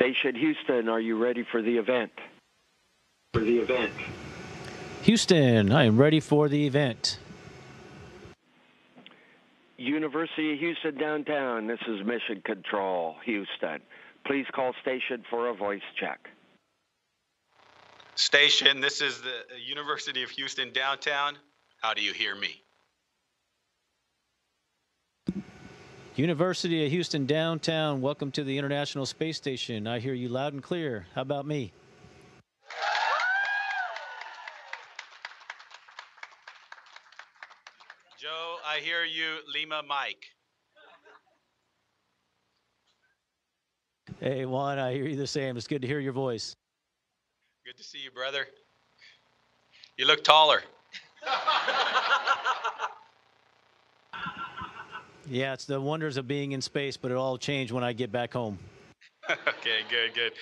Station Houston, are you ready for the event? Houston, I am ready for the event. University of Houston downtown, this is Mission Control, Houston. Please call station for a voice check. Station, this is the University of Houston downtown. How do you hear me? University of Houston downtown, welcome to the International Space Station. I hear you loud and clear. How about me? Joe, I hear you, Lima Mike. Hey, Juan, I hear you the same. It's good to hear your voice. Good to see you, brother. You look taller. Yeah, it's the wonders of being in space, but it all changed when I get back home. Okay, good.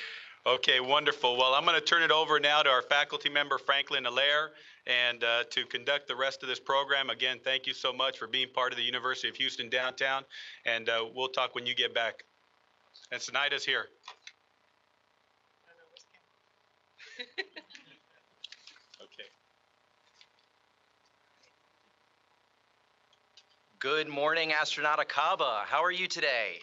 Okay, wonderful. Well, I'm going to turn it over now to our faculty member, Franklin Allaire, and to conduct the rest of this program. Again, thank you so much for being part of the University of Houston downtown, and we'll talk when you get back. And Sinaida's here. Okay. Good morning, astronaut Acaba. How are you today?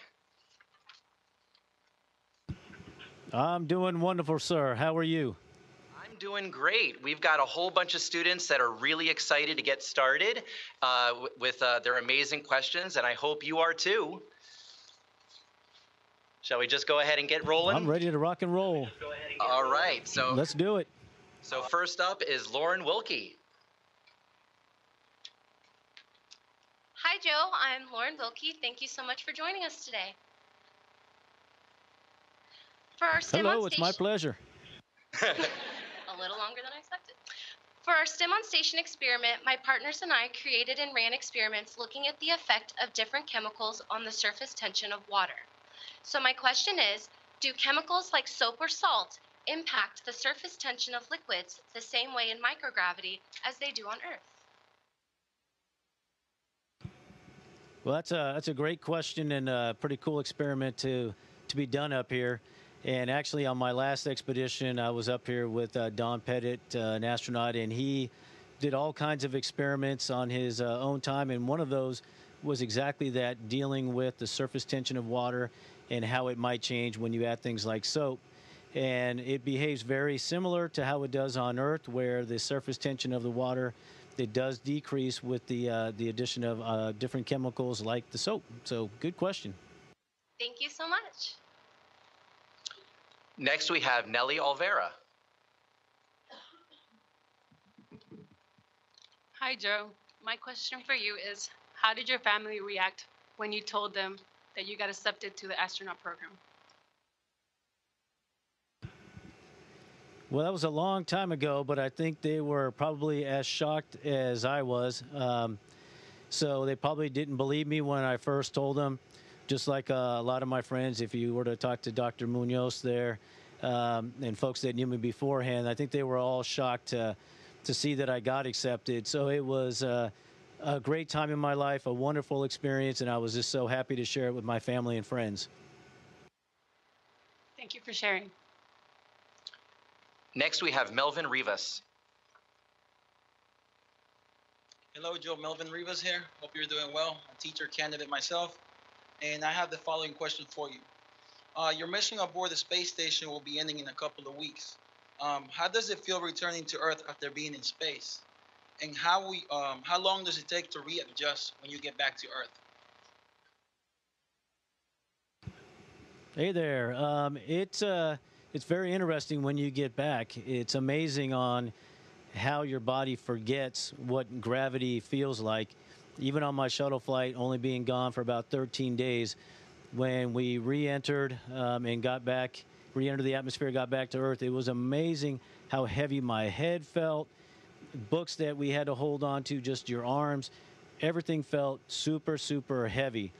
I'm doing wonderful, sir. How are you? I'm doing great. We've got a whole bunch of students that are really excited to get started with their amazing questions, and I hope you are too. Shall we just go ahead and get rolling? I'm ready to rock and roll. All right. So let's do it. So first up is Lauren Wilkie. Hi, Joe. I'm Lauren Wilkie. Thank you so much for joining us today. For our STEM Hello, on it's my pleasure. A little longer than I expected. For our STEM on Station experiment, my partners and I created and ran experiments looking at the effect of different chemicals on the surface tension of water. So my question is, do chemicals like soap or salt impact the surface tension of liquids the same way in microgravity as they do on Earth? Well, that's a great question and a pretty cool experiment to be done up here. And actually, on my last expedition, I was up here with Don Pettit, an astronaut, and he did all kinds of experiments on his own time. And one of those was exactly that, dealing with the surface tension of water and how it might change when you add things like soap. And it behaves very similar to how it does on Earth, where the surface tension of the water, it does decrease with the addition of different chemicals like the soap. So good question. Thank you so much. Next, we have Nelly Olvera. Hi, Joe. My question for you is, how did your family react when you told them that you got accepted to the astronaut program? Well, that was a long time ago, but I think they were probably as shocked as I was. So they probably didn't believe me when I first told them, just like a lot of my friends. If you were to talk to Dr. Munoz there and folks that knew me beforehand, I think they were all shocked to see that I got accepted. So it was a great time in my life, a wonderful experience, and I was just so happy to share it with my family and friends. Thank you for sharing. Next, we have Melvin Rivas. Hello, Joe. Melvin Rivas here. Hope you're doing well. A teacher candidate myself. And I have the following question for you. Your mission aboard the space station will be ending in a couple of weeks. How does it feel returning to Earth after being in space? And how long does it take to readjust when you get back to Earth? Hey there. It's very interesting when you get back. It's amazing on how your body forgets what gravity feels like. Even on my shuttle flight, only being gone for about 13 days, when we re-entered and got back, re-entered the atmosphere, got back to Earth, it was amazing how heavy my head felt. Books that we had to hold on to, just your arms, everything felt super, super heavy.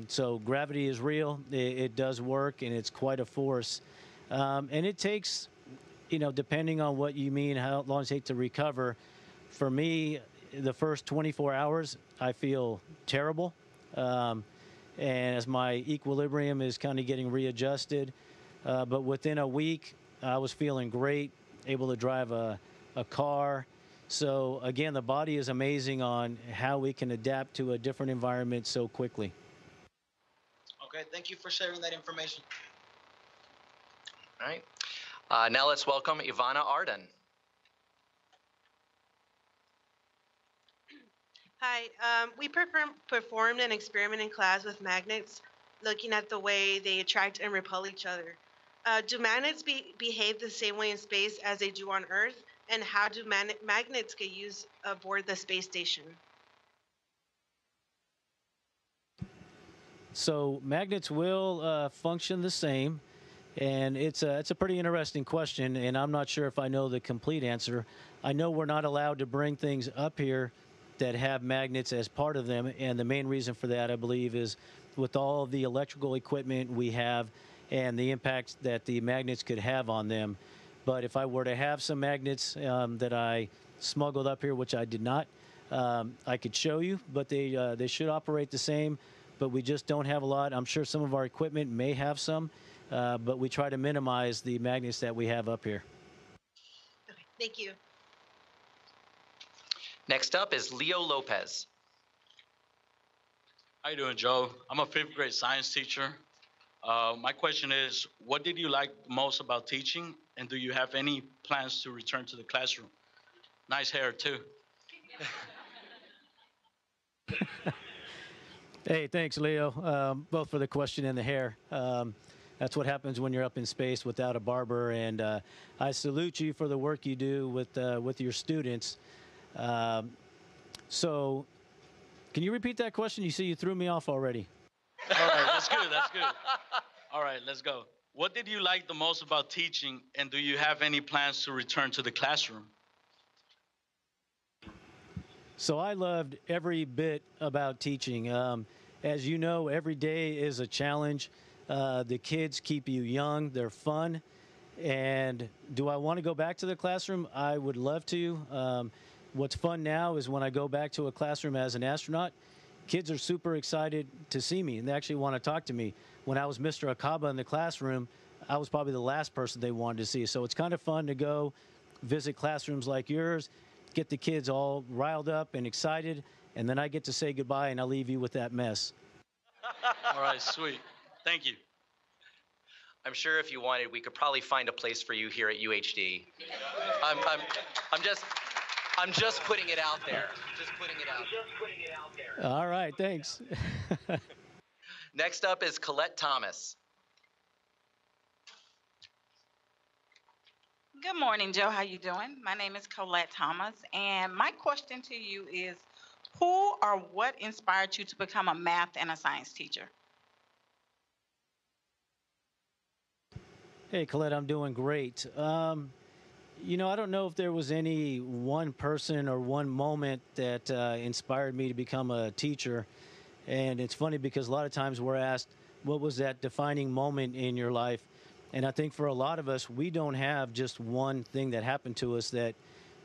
So gravity is real. It does work, and it's quite a force. And it takes, depending on what you mean, how long it takes to recover. For me, the first 24 hours, I feel terrible. And as my equilibrium is kind of getting readjusted, but within a week, I was feeling great, able to drive a car. So again, the body is amazing on how we can adapt to a different environment so quickly. Okay, thank you for sharing that information. All right. Now let's welcome Ivana Arden. Hi, we performed an experiment in class with magnets, looking at the way they attract and repel each other. Do magnets behave the same way in space as they do on Earth? And how do magnets get used aboard the space station? So magnets will function the same, and it's a pretty interesting question, and I'm not sure if I know the complete answer. I know we're not allowed to bring things up here that have magnets as part of them, and the main reason for that, I believe, is with all the electrical equipment we have and the impact that the magnets could have on them. But if I were to have some magnets that I smuggled up here, which I did not, I could show you, but they should operate the same, but we just don't have a lot. I'm sure some of our equipment may have some, but we try to minimize the magnets that we have up here. Okay, thank you. Next up is Leo Lopez. How you doing, Joe? I'm a fifth grade science teacher. My question is, what did you like most about teaching, and do you have any plans to return to the classroom? Nice hair, too. Hey, thanks, Leo, both for the question and the hair. That's what happens when you're up in space without a barber, and I salute you for the work you do with your students. So, can you repeat that question? You see, you threw me off already. All right, that's good, that's good. All right, let's go. What did you like the most about teaching, and do you have any plans to return to the classroom? So I loved every bit about teaching. As you know, every day is a challenge. The kids keep you young, they're fun. And do I want to go back to the classroom? I would love to. What's fun now is when I go back to a classroom as an astronaut, kids are super excited to see me, and they actually want to talk to me. When I was Mr. Acaba in the classroom, I was probably the last person they wanted to see. So it's kind of fun to go visit classrooms like yours, get the kids all riled up and excited, and then I get to say goodbye, and I'll leave you with that mess. All right, sweet. Thank you. I'm sure if you wanted, we could probably find a place for you here at UHD. I'm just putting it out there. Just putting it out there. All right, thanks. Next up is Colette Thomas. Good morning, Joe. How you doing? My name is Colette Thomas, and my question to you is, who or what inspired you to become a math and a science teacher? Hey, Colette, I'm doing great. You know, I don't know if there was any one person or one moment that inspired me to become a teacher. And it's funny because a lot of times we're asked, what was that defining moment in your life? And I think for a lot of us, we don't have just one thing that happened to us that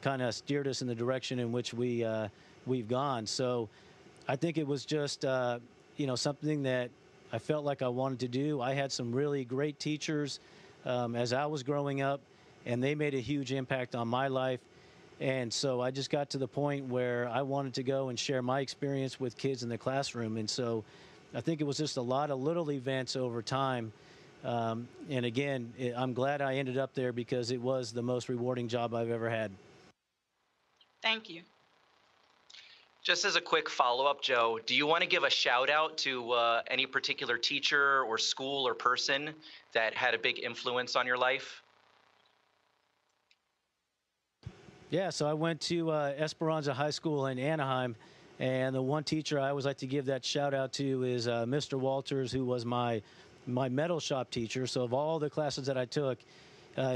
kind of steered us in the direction in which we've gone. So I think it was just, you know, something that I felt like I wanted to do. I had some really great teachers as I was growing up, and they made a huge impact on my life. And so I just got to the point where I wanted to go and share my experience with kids in the classroom. And so I think it was just a lot of little events over time. And again, I'm glad I ended up there because it was the most rewarding job I've ever had. Thank you. Just as a quick follow-up, Joe, do you want to give a shout out to any particular teacher or school or person that had a big influence on your life? Yeah, so I went to Esperanza High School in Anaheim, and the one teacher I always like to give that shout out to is Mr. Walters, who was my metal shop teacher. So of all the classes that I took,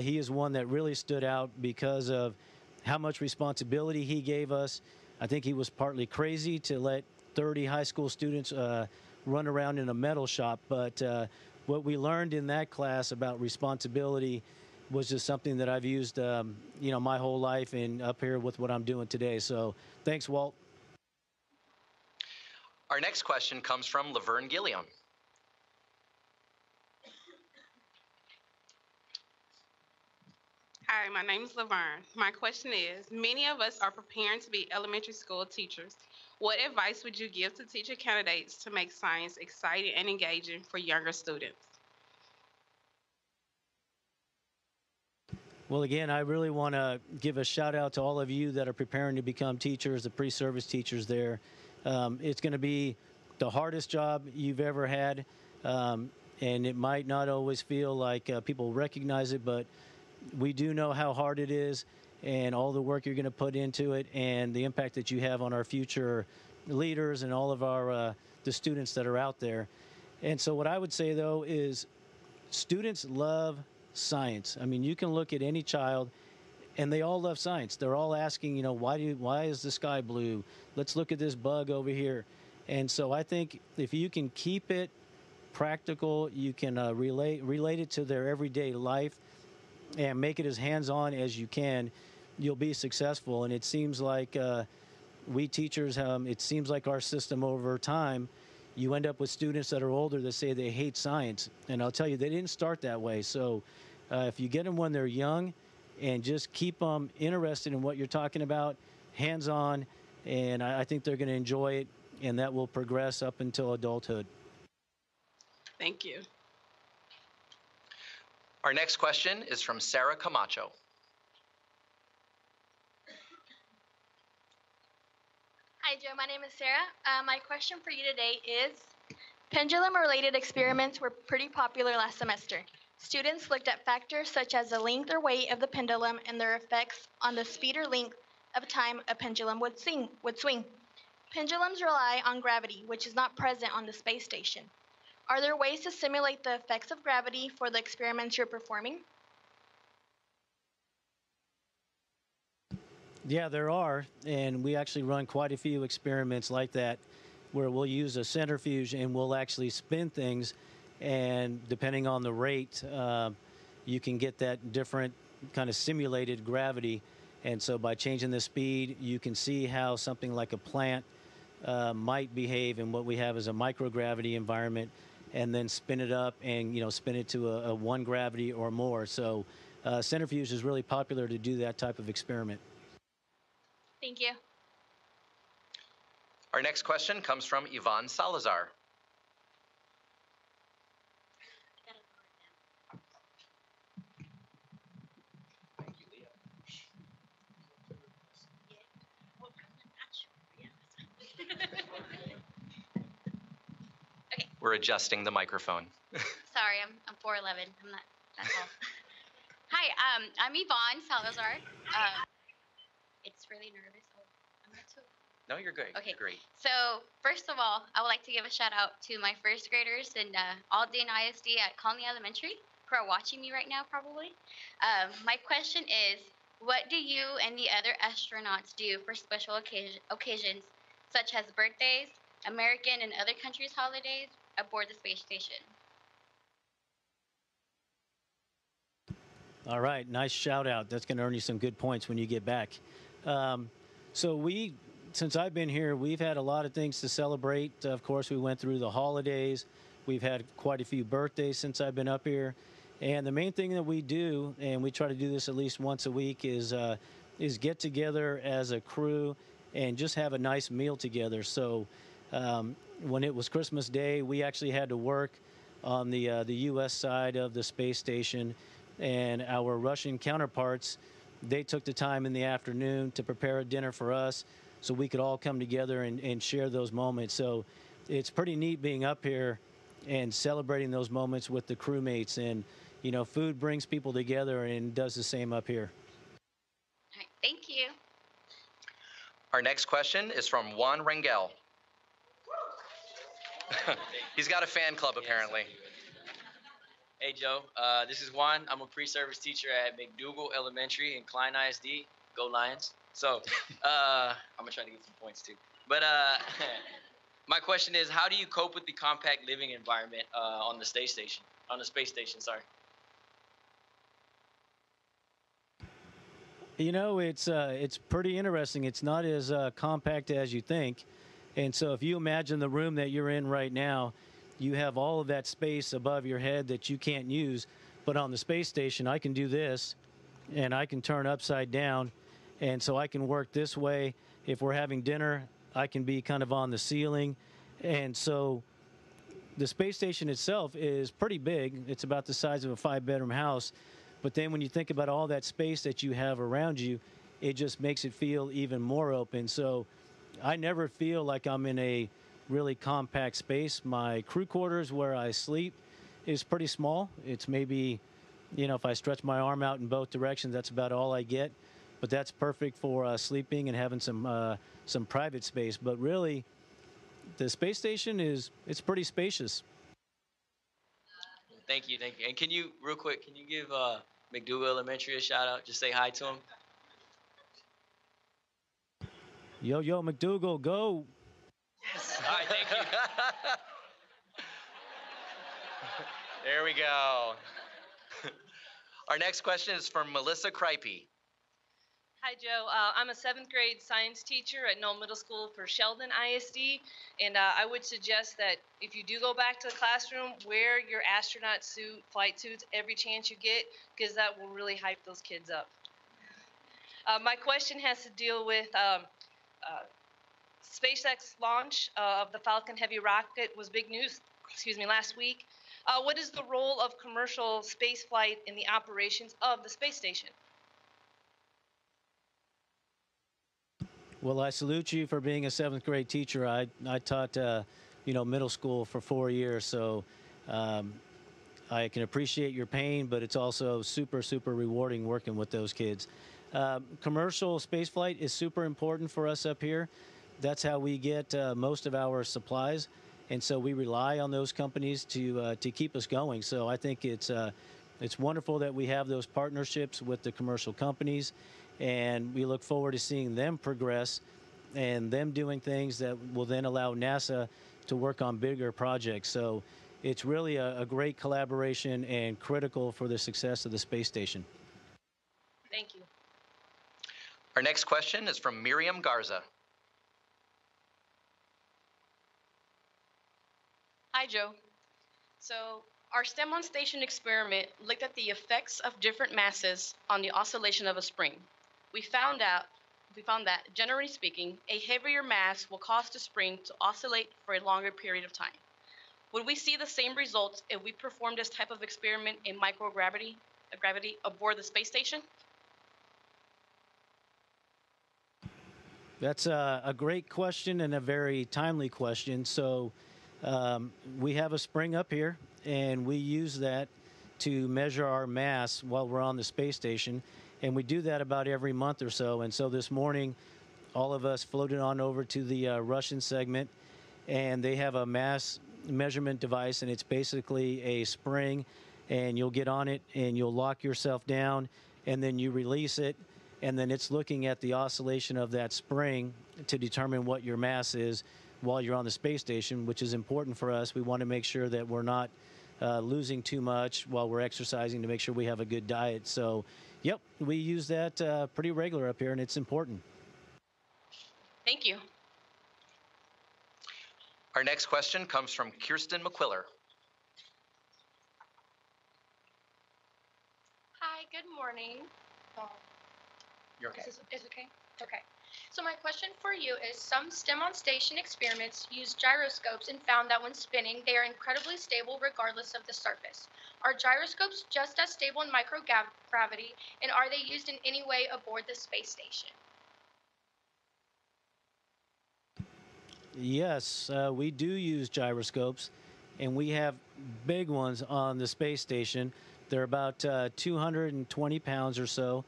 he is one that really stood out because of how much responsibility he gave us. I think he was partly crazy to let 30 high school students run around in a metal shop, but what we learned in that class about responsibility was just something that I've used, you know, my whole life and up here with what I'm doing today. So thanks, Walt. Our next question comes from Laverne Gilliam. Hi, my name is Laverne. My question is, many of us are preparing to be elementary school teachers. What advice would you give to teacher candidates to make science exciting and engaging for younger students? Well, again, I really want to give a shout out to all of you that are preparing to become teachers, the pre-service teachers there. It's going to be the hardest job you've ever had, and it might not always feel like people recognize it, but we do know how hard it is and all the work you're going to put into it and the impact that you have on our future leaders and all of our the students that are out there. And so what I would say, though, is students love science. I mean, you can look at any child and they all love science. They're all asking, why is the sky blue? Let's look at this bug over here. And so I think if you can keep it practical, you can relate it to their everyday life and make it as hands-on as you can, you'll be successful. And it seems like we teachers, it seems like our system over time, you end up with students that are older that say they hate science. And I'll tell you, they didn't start that way. So if you get them when they're young and just keep them interested in what you're talking about, hands-on, and I think they're going to enjoy it, and that will progress up until adulthood. Thank you. Our next question is from Sarah Camacho. Hi, Joe. My name is Sarah. My question for you today is, pendulum-related experiments were pretty popular last semester. Students looked at factors such as the length or weight of the pendulum and their effects on the speed or length of time a pendulum would swing. Pendulums rely on gravity, which is not present on the space station. Are there ways to simulate the effects of gravity for the experiments you're performing? Yeah, there are, and we actually run quite a few experiments like that where we'll use a centrifuge and we'll actually spin things, and depending on the rate, you can get that different kind of simulated gravity. And so by changing the speed, you can see how something like a plant might behave in what we have as a microgravity environment, and then spin it up and spin it to a 1 gravity or more. So centrifuge is really popular to do that type of experiment. Thank you. Our next question comes from Yvonne Salazar. Okay. We're adjusting the microphone. Sorry, I'm 4'11". I'm not that tall. Hi, I'm Yvonne Salazar. It's really nervous. Oh, I'm not too. No, you're good. Okay. You're great. So first of all, I would like to give a shout out to my first graders in Alden ISD at Conley Elementary who are watching me right now probably. My question is, what do you and the other astronauts do for special occasions such as birthdays, American and other countries' holidays aboard the space station? All right, nice shout out. That's going to earn you some good points when you get back. So since I've been here, we've had a lot of things to celebrate. Of course, we went through the holidays. We've had quite a few birthdays since I've been up here. And the main thing that we do, and we try to do this at least once a week, is get together as a crew and just have a nice meal together. So when it was Christmas Day, we actually had to work on the U.S. side of the space station, and our Russian counterparts, they took the time in the afternoon to prepare a dinner for us so we could all come together and share those moments. So it's pretty neat being up here and celebrating those moments with the crewmates. And, food brings people together and does the same up here. All right, thank you. Our next question is from Juan Rangel. He's got a fan club, apparently. Hey, Joe. This is Juan. I'm a pre-service teacher at McDougal Elementary in Klein ISD. Go Lions. So I'm going to try to get some points, too. But my question is, how do you cope with the compact living environment on the space station? It's pretty interesting. It's not as compact as you think. And so if you imagine the room that you're in right now, you have all of that space above your head that you can't use. But on the space station, I can do this, and I can turn upside down, and so I can work this way. If we're having dinner, I can be kind of on the ceiling, and so the space station itself is pretty big. It's about the size of a 5-bedroom house. But then when you think about all that space that you have around you, it just makes it feel even more open. So I never feel like I'm in a really compact space. My crew quarters where I sleep is pretty small. It's maybe, if I stretch my arm out in both directions, that's about all I get. But that's perfect for sleeping and having some private space. But really, the space station it's pretty spacious. Thank you, thank you. And real quick, can you give McDougal Elementary a shout out? Just say hi to him. Yo, McDougal, go. Yes. All right, thank you. There we go. Our next question is from Melissa Kripke. Hi, Joe. I'm a 7th grade science teacher at Knoll Middle School for Sheldon ISD, and I would suggest that if you do go back to the classroom, wear your astronaut suit, flight suits, every chance you get, because that will really hype those kids up. My question has to deal with SpaceX launch of the Falcon Heavy rocket was big news, last week. What is the role of commercial space flight in the operations of the space station? Well, I salute you for being a 7th grade teacher. I taught, middle school for 4 years, so I can appreciate your pain, but it's also super, super rewarding working with those kids. Commercial spaceflight is super important for us up here. That's how we get most of our supplies, and so we rely on those companies to keep us going. So I think it's wonderful that we have those partnerships with the commercial companies, and we look forward to seeing them progress and them doing things that will then allow NASA to work on bigger projects. So it's really a great collaboration and critical for the success of the space station. Thank you. Our next question is from Miriam Garza. Hi, Joe. So our STEM on Station experiment looked at the effects of different masses on the oscillation of a spring. We found that, generally speaking, a heavier mass will cause the spring to oscillate for a longer period of time. Would we see the same results if we performed this type of experiment in microgravity aboard the space station? That's a great question and a very timely question. So we have a spring up here, and we use that to measure our mass while we're on the space station. And we do that about every month or so. And so this morning, all of us floated on over to the Russian segment, and they have a mass measurement device, and it's basically a spring, and you'll get on it, and you'll lock yourself down, and then you release it, and then it's looking at the oscillation of that spring to determine what your mass is while you're on the space station, which is important for us. We want to make sure that we're not losing too much while we're exercising to make sure we have a good diet. So, yep, we use that pretty regular up here, and it's important. Thank you. Our next question comes from Kirsten McQuiller. Hi, good morning. You're okay. Is okay? Okay. So my question for you is, some STEM on Station experiments use gyroscopes and found that when spinning, they are incredibly stable regardless of the surface. Are gyroscopes just as stable in microgravity, and are they used in any way aboard the space station? Yes, we do use gyroscopes, and we have big ones on the space station. They're about 220 pounds or so,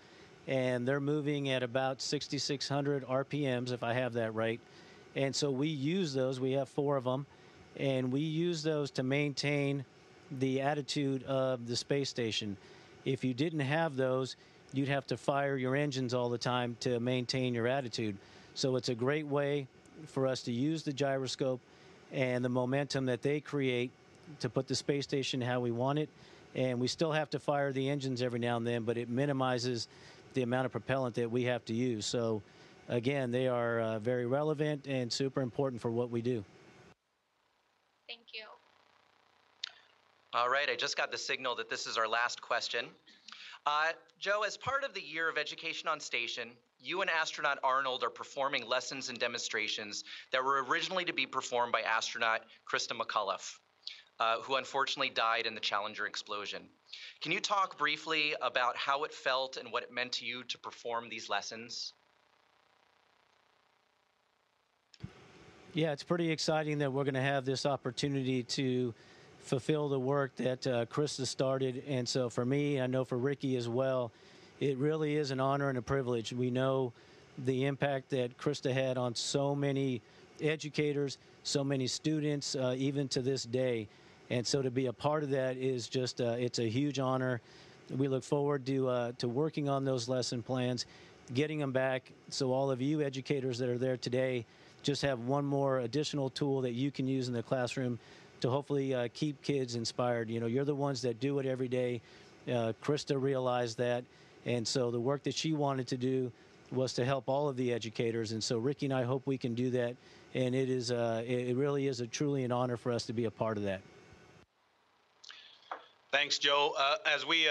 and they're moving at about 6,600 RPMs, if I have that right. And so we use those. We have 4 of them, and we use those to maintain the attitude of the space station. If you didn't have those, you'd have to fire your engines all the time to maintain your attitude. So it's a great way for us to use the gyroscope and the momentum that they create to put the space station how we want it. And we still have to fire the engines every now and then, but it minimizes the amount of propellant that we have to use. So again, they are very relevant and super important for what we do. Thank you. All right, I just got the signal that this is our last question. Joe, as part of the Year of Education on Station, you and astronaut Arnold are performing lessons and demonstrations that were originally to be performed by astronaut Krista McAuliffe, who unfortunately died in the Challenger explosion. Can you talk briefly about how it felt and what it meant to you to perform these lessons? Yeah, it's pretty exciting that we're going to have this opportunity to fulfill the work that Krista started. And so for me, I know for Ricky as well, it really is an honor and a privilege. We know the impact that Krista had on so many educators, so many students, even to this day. And so to be a part of that is just, it's a huge honor. We look forward to working on those lesson plans, getting them back so all of you educators that are there today just have one more additional tool that you can use in the classroom to hopefully keep kids inspired. You know, you're the ones that do it every day. Krista realized that, and so the work that she wanted to do was to help all of the educators. And so Ricky and I hope we can do that, and it is it really is truly an honor for us to be a part of that. Thanks, Joe. As we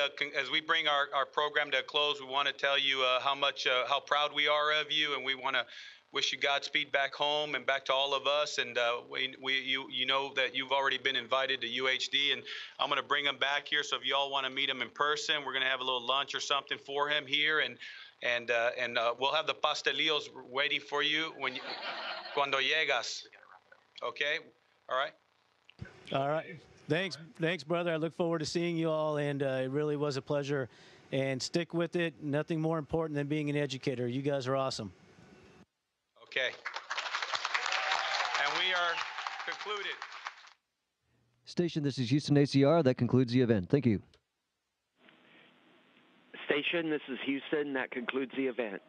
bring our program to a close, we want to tell you how proud we are of you, and we want to wish you Godspeed back home and back to all of us. And you know that you've already been invited to UHD, and I'm going to bring him back here. So if you all want to meet him in person, we're going to have a little lunch or something for him here, and we'll have the pastelillos waiting for you cuando llegas. Okay, all right. All right. Thanks, brother. I look forward to seeing you all, and it really was a pleasure. And stick with it. Nothing more important than being an educator. You guys are awesome. Okay. And we are concluded. Station, this is Houston ACR. That concludes the event. Thank you. Station, this is Houston. That concludes the event.